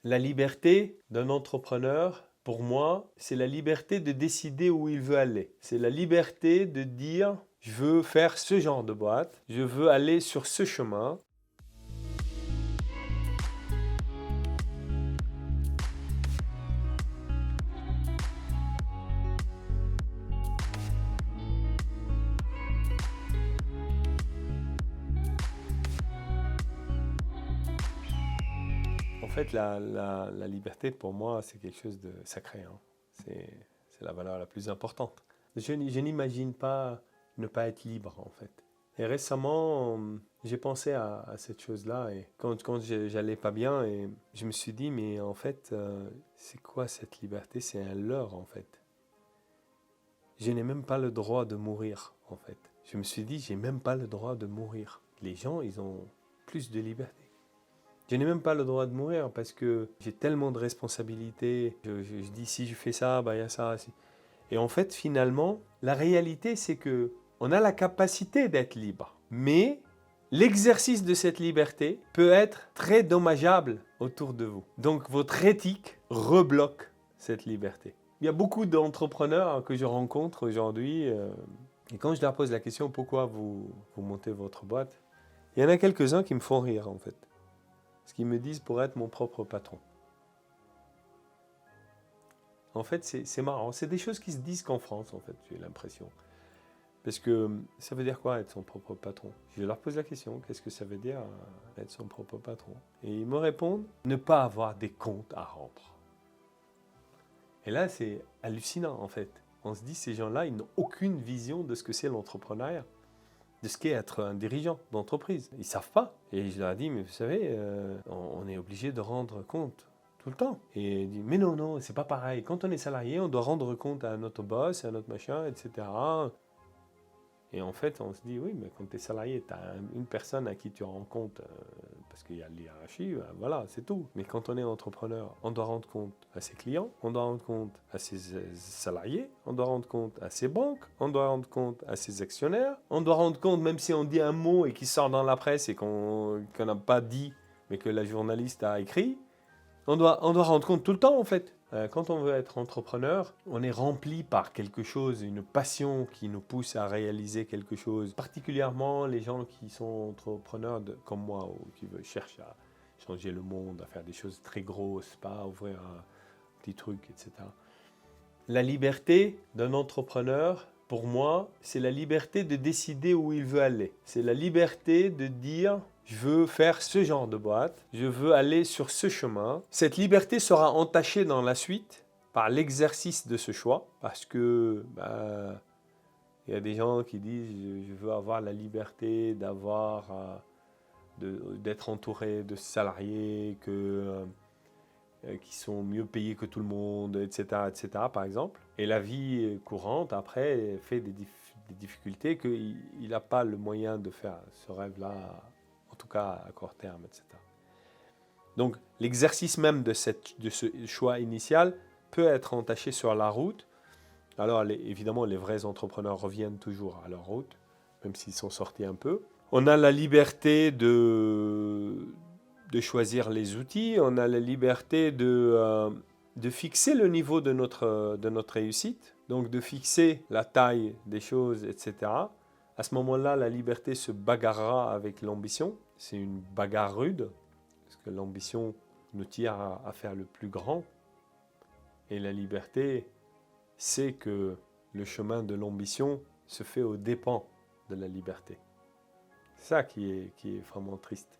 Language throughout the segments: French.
La liberté d'un entrepreneur, pour moi, c'est la liberté de décider où il veut aller. C'est la liberté de dire, je veux faire ce genre de boîte, je veux aller sur ce chemin. En fait, la liberté, pour moi, c'est quelque chose de sacré, hein. C'est la valeur la plus importante. Je n'imagine pas ne pas être libre, en fait. Et récemment, j'ai pensé à cette chose-là. Et quand j'allais pas bien, et je me suis dit, mais en fait, c'est quoi cette liberté? C'est un leurre, en fait. Je n'ai même pas le droit de mourir, en fait. Je me suis dit, j'ai même pas le droit de mourir. Les gens, ils ont plus de liberté. Je n'ai même pas le droit de mourir parce que j'ai tellement de responsabilités. Je dis si je fais ça, bah, il y a ça. Et en fait, finalement, la réalité, c'est que on a la capacité d'être libre. Mais l'exercice de cette liberté peut être très dommageable autour de vous. Donc votre éthique rebloque cette liberté. Il y a beaucoup d'entrepreneurs que je rencontre aujourd'hui. Et quand je leur pose la question pourquoi vous montez votre boîte, il y en a quelques-uns qui me font rire en fait. Ce qu'ils me disent pour être mon propre patron. En fait, c'est marrant. C'est des choses qui se disent qu'en France, en fait, j'ai l'impression. Parce que ça veut dire quoi être son propre patron? Je leur pose la question, qu'est-ce que ça veut dire être son propre patron? Et ils me répondent, ne pas avoir des comptes à rendre. Et là, c'est hallucinant, en fait. On se dit, ces gens-là, ils n'ont aucune vision de ce que c'est l'entrepreneuriat, de ce qu'est être un dirigeant d'entreprise. Ils ne savent pas. Et je leur dis, mais vous savez, on est obligé de rendre compte tout le temps. Et il dit, mais non, non, c'est pas pareil. Quand on est salarié, on doit rendre compte à notre boss, à notre machin, etc. Et en fait, on se dit, oui, mais quand tu es salarié, tu as une personne à qui tu rends compte, parce qu'il y a l'hiérarchie, voilà, c'est tout. Mais quand on est entrepreneur, on doit rendre compte à ses clients, on doit rendre compte à ses salariés, on doit rendre compte à ses banques, on doit rendre compte à ses actionnaires, on doit rendre compte, même si on dit un mot et qui sort dans la presse et qu'on n'a pas dit, mais que la journaliste a écrit, on doit rendre compte tout le temps, en fait. Quand on veut être entrepreneur, on est rempli par quelque chose, une passion qui nous pousse à réaliser quelque chose. Particulièrement les gens qui sont entrepreneurs comme moi, ou qui cherchent à changer le monde, à faire des choses très grosses, pas à ouvrir un petit truc, etc. La liberté d'un entrepreneur, pour moi, c'est la liberté de décider où il veut aller. C'est la liberté de dire, je veux faire ce genre de boîte, je veux aller sur ce chemin. Cette liberté sera entachée dans la suite par l'exercice de ce choix, parce que il y a des gens qui disent, je veux avoir la liberté d'être entouré de salariés, qui sont mieux payés que tout le monde, etc., par exemple. Et la vie courante, après, fait des difficultés qu'il n'a pas le moyen de faire ce rêve-là, en tout cas à court terme, etc. Donc, l'exercice même de ce choix initial peut être entaché sur la route. Alors, évidemment, les vrais entrepreneurs reviennent toujours à leur route, même s'ils sont sortis un peu. On a la liberté de choisir les outils, on a la liberté de fixer le niveau de notre réussite, donc de fixer la taille des choses, etc. À ce moment-là, la liberté se bagarrera avec l'ambition. C'est une bagarre rude, parce que l'ambition nous tire à faire le plus grand. Et la liberté sait que le chemin de l'ambition se fait aux dépens de la liberté. C'est ça qui est vraiment triste.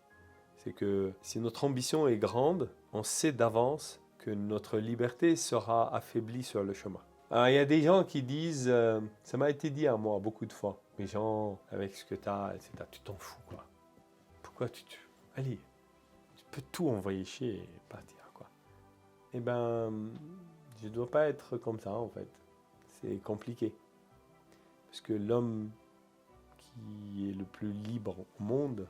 C'est que si notre ambition est grande, on sait d'avance que notre liberté sera affaiblie sur le chemin. Alors, il y a des gens qui disent, ça m'a été dit à moi beaucoup de fois, mais Jean, avec ce que tu as, etc., tu t'en fous, quoi. Pourquoi allez, tu peux tout envoyer chier et partir, quoi. Eh ben, je ne dois pas être comme ça, en fait. C'est compliqué. Parce que l'homme qui est le plus libre au monde,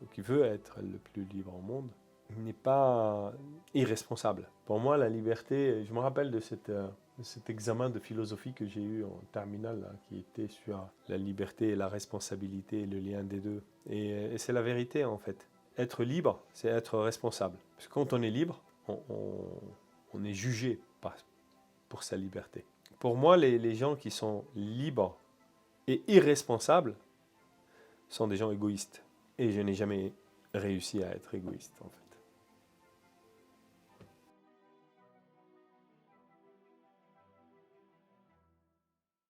ou qui veut être le plus libre au monde, n'est pas irresponsable. Pour moi, la liberté, je me rappelle de cet examen de philosophie que j'ai eu en terminale, là, qui était sur la liberté et la responsabilité et le lien des deux. Et c'est la vérité, en fait. Être libre, c'est être responsable. Parce que quand on est libre, on est jugé pour sa liberté. Pour moi, les gens qui sont libres et irresponsables sont des gens égoïstes. Et je n'ai jamais réussi à être égoïste, en fait.